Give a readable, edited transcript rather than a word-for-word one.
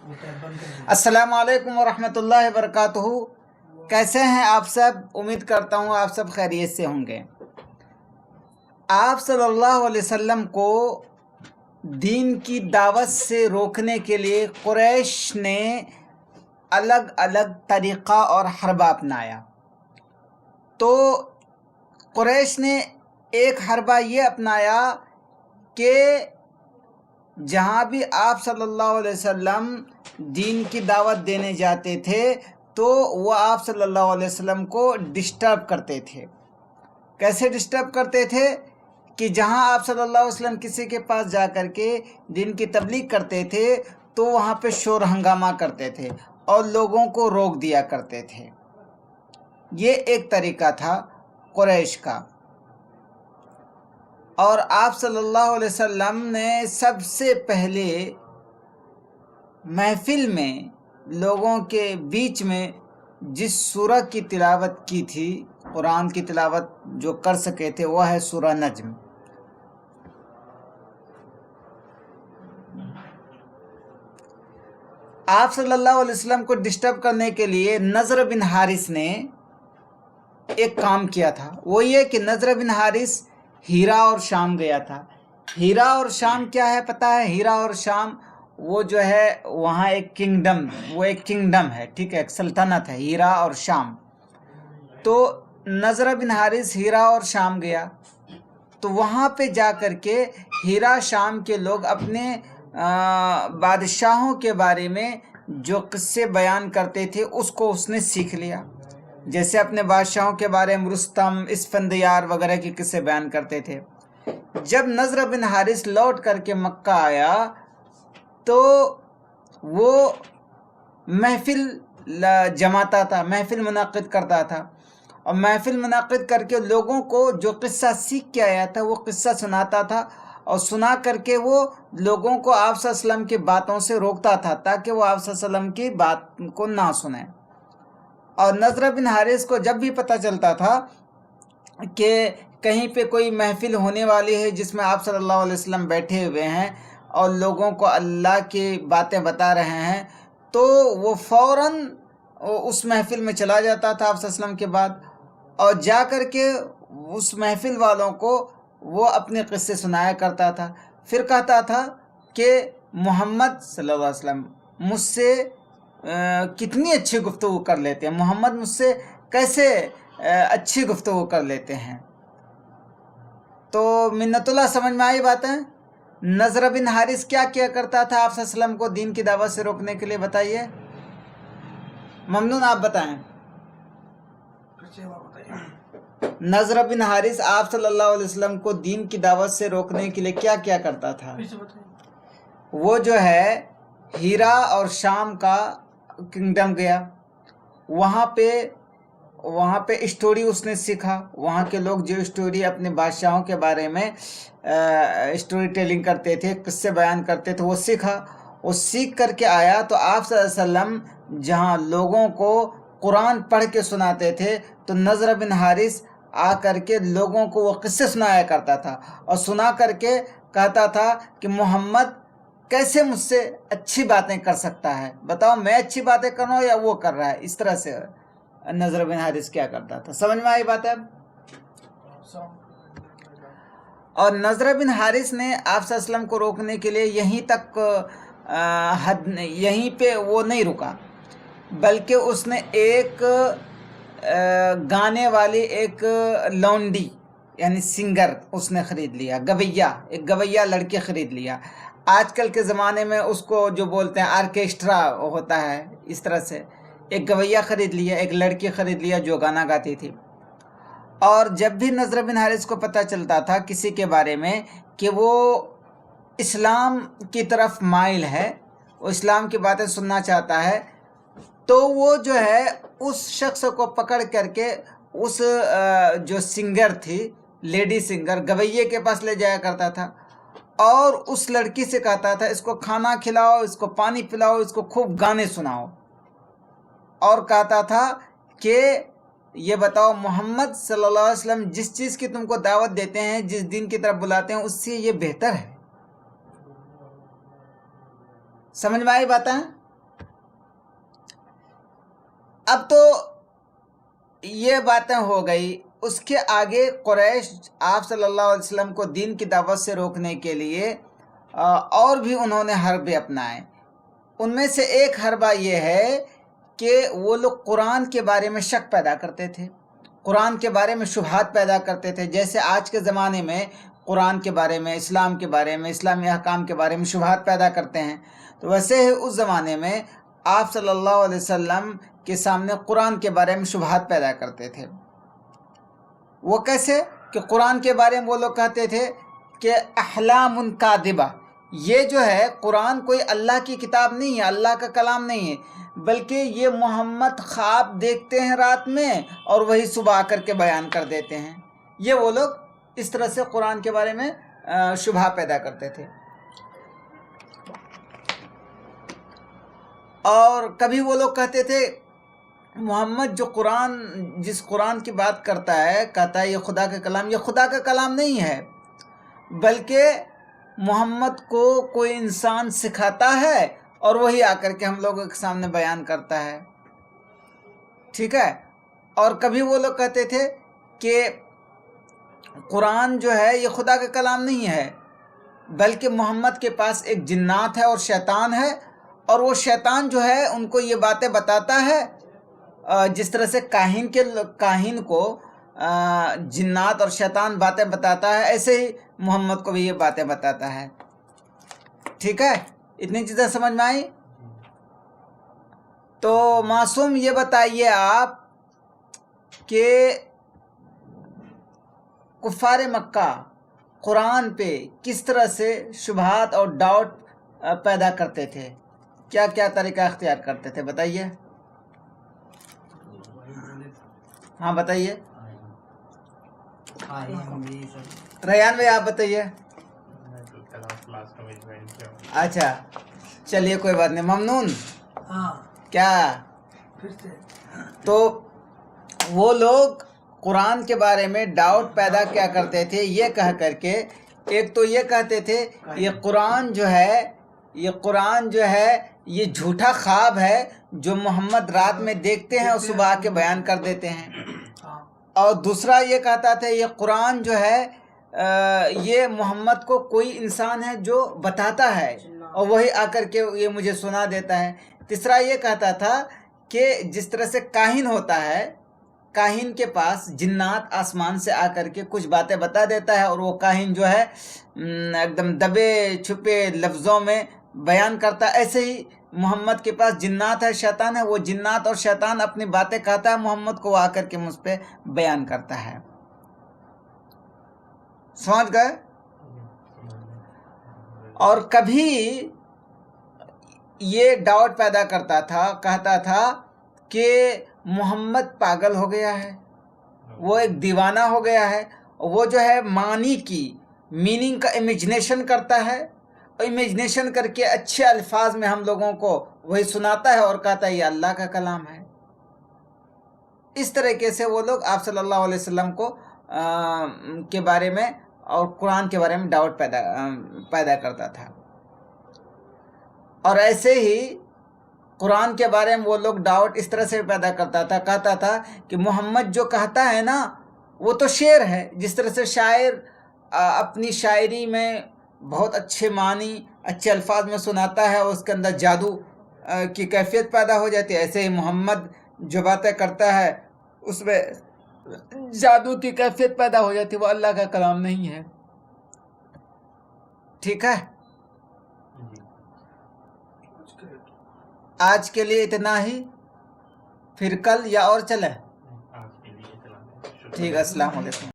अस्सलामु अलैकुम वरहमतुल्लाहि वबरकातुहू। कैसे हैं आप सब? उम्मीद करता हूँ आप सब खैरियत से होंगे। आप सल्लल्लाहु अलैहि वसल्लम को दीन की दावत से रोकने के लिए कुरैश ने अलग अलग तरीक़ा और हरबा अपनाया। तो कुरैश ने एक हरबा ये अपनाया कि जहाँ भी आप सल्लल्लाहु अलैहि वसल्लम दीन की दावत देने जाते थे तो वो आप सल्लल्लाहु अलैहि वसल्लम को डिस्टर्ब करते थे। कैसे डिस्टर्ब करते थे कि जहाँ आप सल्लल्लाहु अलैहि वसल्लम किसी के पास जा कर के दीन की तबलीग करते थे तो वहाँ पे शोर हंगामा करते थे और लोगों को रोक दिया करते थे। ये एक तरीका था कुरैश का। और आप सल्लल्लाहु अलैहि वसल्लम ने सबसे पहले महफिल में लोगों के बीच में जिस सूरह की तिलावत की थी, कुरान की तिलावत जो कर सके थे, वह है सूरह नज्म। आप सल्लल्लाहु अलैहि वसल्लम को डिस्टर्ब करने के लिए नज़र बिन हारिस ने एक काम किया था। वो ये कि नज़र बिन हारिस हीरा और शाम गया था। हीरा और शाम क्या है पता है? हीरा और शाम वो जो है वहाँ एक किंगडम है, ठीक है, एक सल्तनत है, हीरा और शाम। तो नज़र बिन हारिस हीरा और शाम गया तो वहाँ पे जा कर के हीरा शाम के लोग अपने बादशाहों के बारे में जो किस्से बयान करते थे उसको उसने सीख लिया। जैसे अपने बादशाहों के बारे में रुस्तम, इस्फंदयार वगैरह के किस्से बयान करते थे। जब नज़र बिन हारिस लौट करके मक्का आया तो वो महफिल जमाता था, महफिल मुनाक़िद करता था और महफिल मुनाक़िद करके लोगों को जो किस्सा सीख के आया था वो किस्सा सुनाता था और सुना करके वो लोगों को आप सल्लल्लाहु अलैहि वसल्लम की बातों से रोकता था ताकि वो आप सल्लल्लाहु अलैहि वसल्लम की बात को ना सुने। और नज़र बिन हारिस को जब भी पता चलता था कि कहीं पे कोई महफिल होने वाली है जिसमें आप सल्लल्लाहु अलैहि वसल्लम बैठे हुए हैं और लोगों को अल्लाह की बातें बता रहे हैं, तो वो फ़ौरन उस महफिल में चला जाता था आप सल्लल्लाहु अलैहि वसल्लम के बाद और जा कर के उस महफिल वालों को वो अपने क़िस्से सुनाया करता था। फिर कहता था कि मोहम्मद सल्लल्लाहु अलैहि वसल्लम मुझसे कितनी अच्छी गुफ्तगू कर लेते हैं, मोहम्मद मुझसे कैसे अच्छी गुफ्तगू कर लेते हैं। तो मिन्नतुल्लाह समझ में आई बातें? नज़र बिन हारिस क्या किया करता था आप सल्लल्लाहु अलैहि वसल्लम को दीन की दावत से रोकने के लिए? बताइए ममनून, आप बताएं। नज़र बिन हारिस आप सल्लल्लाहु अलैहि वसल्लम को दीन की दावत से रोकने के लिए क्या क्या करता था? वो जो है हीरा और शाम का किंगडम गया, वहाँ पे स्टोरी उसने सीखा। वहाँ के लोग जो स्टोरी अपने बादशाहों के बारे में स्टोरी टेलिंग करते थे, किस्से बयान करते थे, वो सीखा। वो सीख करके आया तो आप सल्लल्लाहु अलैहि वसल्लम जहाँ लोगों को कुरान पढ़ के सुनाते थे तो नज़र बिन हारिस आ करके लोगों को वो किस्से सुनाया करता था और सुना करके कहता था कि मोहम्मद कैसे मुझसे अच्छी बातें कर सकता है, बताओ मैं अच्छी बातें कर रहा हूँ या वो कर रहा है। इस तरह से नज़र बिन हारिस क्या करता था। समझ में आई बात है? और नज़र बिन हारिस ने आप सल्लल्लाहु अलैहि वसल्लम को रोकने के लिए यहीं पे वो नहीं रुका, बल्कि उसने एक गाने वाली एक लौंडी यानी सिंगर उसने ख़रीद लिया, एक गवैया लड़के ख़रीद लिया। आजकल के ज़माने में उसको जो बोलते हैं आर्केस्ट्रा होता है, इस तरह से एक गवैया ख़रीद लिया, एक लड़की ख़रीद लिया जो गाना गाती थी। और जब भी नज़र बिन हारिस को पता चलता था किसी के बारे में कि वो इस्लाम की तरफ माइल है, वो इस्लाम की बातें सुनना चाहता है, तो वो जो है उस शख्स को पकड़ करके उस जो सिंगर थी, लेडी सिंगर, गवैये के पास ले जाया करता था और उस लड़की से कहता था इसको खाना खिलाओ, इसको पानी पिलाओ, इसको खूब गाने सुनाओ। और कहता था कि ये बताओ मोहम्मद सल्लल्लाहु अलैहि वसल्लम जिस चीज़ की तुमको दावत देते हैं, जिस दिन की तरफ बुलाते हैं, उससे ये बेहतर है। समझ में आई बात है? اب تو یہ باتیں ہو گئی. اس کے آگے قریش آپ صلی اللہ علیہ وسلم کو دین کی دعوت سے روکنے کے لیے اور بھی انہوں نے حربے اپنائے. ان میں سے ایک حربہ یہ ہے کہ وہ لوگ قرآن کے بارے میں شک پیدا کرتے تھے، قرآن کے بارے میں شبہات پیدا کرتے تھے. جیسے آج کے زمانے میں قرآن کے بارے میں، اسلام کے بارے میں، اسلامی احکام کے بارے میں شبہات پیدا کرتے ہیں، تو ویسے ہی اس زمانے میں آپ صلی اللہ علیہ وسلم کے سامنے قرآن کے بارے میں شبہات پیدا کرتے تھے. وہ کیسے کہ قرآن کے بارے میں وہ لوگ کہتے تھے کہ احلام کاذبہ، یہ جو ہے قرآن کوئی اللہ کی کتاب نہیں ہے، اللہ کا کلام نہیں ہے، بلکہ یہ محمد خواب دیکھتے ہیں رات میں اور وہی صبح آ کر کے بیان کر دیتے ہیں. یہ وہ لوگ اس طرح سے قرآن کے بارے میں شبہ پیدا کرتے تھے. اور کبھی وہ لوگ کہتے تھے محمد جس قرآن کی بات کرتا ہے، کہتا ہے یہ خدا کا کلام، یہ خدا کا کلام نہیں ہے، بلکہ محمد کو کوئی انسان سکھاتا ہے اور وہی آ کر کے ہم لوگوں کے سامنے بیان کرتا ہے. ٹھیک ہے. اور کبھی وہ لوگ کہتے تھے کہ قرآن جو ہے یہ خدا کا کلام نہیں ہے، بلکہ محمد کے پاس ایک جنات ہے اور شیطان ہے، اور وہ شیطان جو ہے ان کو یہ باتیں بتاتا ہے جس طرح سے کاہن کو جنات اور شیطان باتیں بتاتا ہے، ایسے ہی محمد کو بھی یہ باتیں بتاتا ہے. ٹھیک ہے. اتنی چیزیں سمجھ میں آئی؟ تو معصوم یہ بتائیے آپ کہ کفار مکہ قرآن پہ کس طرح سے شبہات اور ڈاؤٹ پیدا کرتے تھے، کیا کیا طریقہ اختیار کرتے تھے، بتائیے. ہاں بتائیے. ریان بھائی آپ بتائیے. اچھا چلیے کوئی بات نہیں. ممنون کیا تو وہ لوگ قرآن کے بارے میں ڈاؤٹ پیدا کیا کرتے تھے یہ کہہ کر کے، ایک تو یہ کہتے تھے یہ قرآن جو ہے یہ جھوٹا خواب ہے جو محمد رات میں دیکھتے ہیں اور صبح آ کے بیان کر دیتے ہیں. اور دوسرا یہ کہتا تھا یہ قرآن جو ہے یہ محمد کو کوئی انسان ہے جو بتاتا ہے اور وہی آ کر کے یہ مجھے سنا دیتا ہے. تیسرا یہ کہتا تھا کہ جس طرح سے کاہن ہوتا ہے، کاہن کے پاس جنات آسمان سے آ کر کے کچھ باتیں بتا دیتا ہے اور وہ کاہن جو ہے ایک دم دبے چھپے لفظوں میں بیان کرتا ہے، ایسے ہی محمد کے پاس جنات ہے، شیطان ہے، وہ جنات اور شیطان اپنی باتیں کہتا ہے محمد کو، آ کر کے مجھ پہ بیان کرتا ہے. سمجھ گئے؟ اور کبھی یہ ڈاؤٹ پیدا کرتا تھا، کہتا تھا کہ محمد پاگل ہو گیا ہے، وہ ایک دیوانہ ہو گیا ہے، وہ جو ہے معنی کی میننگ کا امیجنیشن کرتا ہے، اور امیجنیشن کر کے اچھے الفاظ میں ہم لوگوں کو وہی سناتا ہے اور کہتا ہے یہ اللہ کا کلام ہے. اس طریقے سے وہ لوگ آپ صلی اللہ علیہ وسلم کو کے بارے میں اور قرآن کے بارے میں ڈاؤٹ پیدا کرتا تھا. اور ایسے ہی قرآن کے بارے میں وہ لوگ ڈاؤٹ اس طرح سے پیدا کرتا تھا، کہتا تھا کہ محمد جو کہتا ہے نا وہ تو شعر ہے. جس طرح سے شاعر اپنی شاعری میں بہت اچھے معنی اچھے الفاظ میں سناتا ہے اور اس کے اندر جادو کی کیفیت پیدا ہو جاتی ہے، ایسے ہی محمد جو باتیں کرتا ہے اس میں جادو کی کیفیت پیدا ہو جاتی ہے، وہ اللہ کا کلام نہیں ہے. ٹھیک ہے. آج کے لیے اتنا ہی، پھر کل یا اور چلے. ٹھیک ہے. السلام علیکم.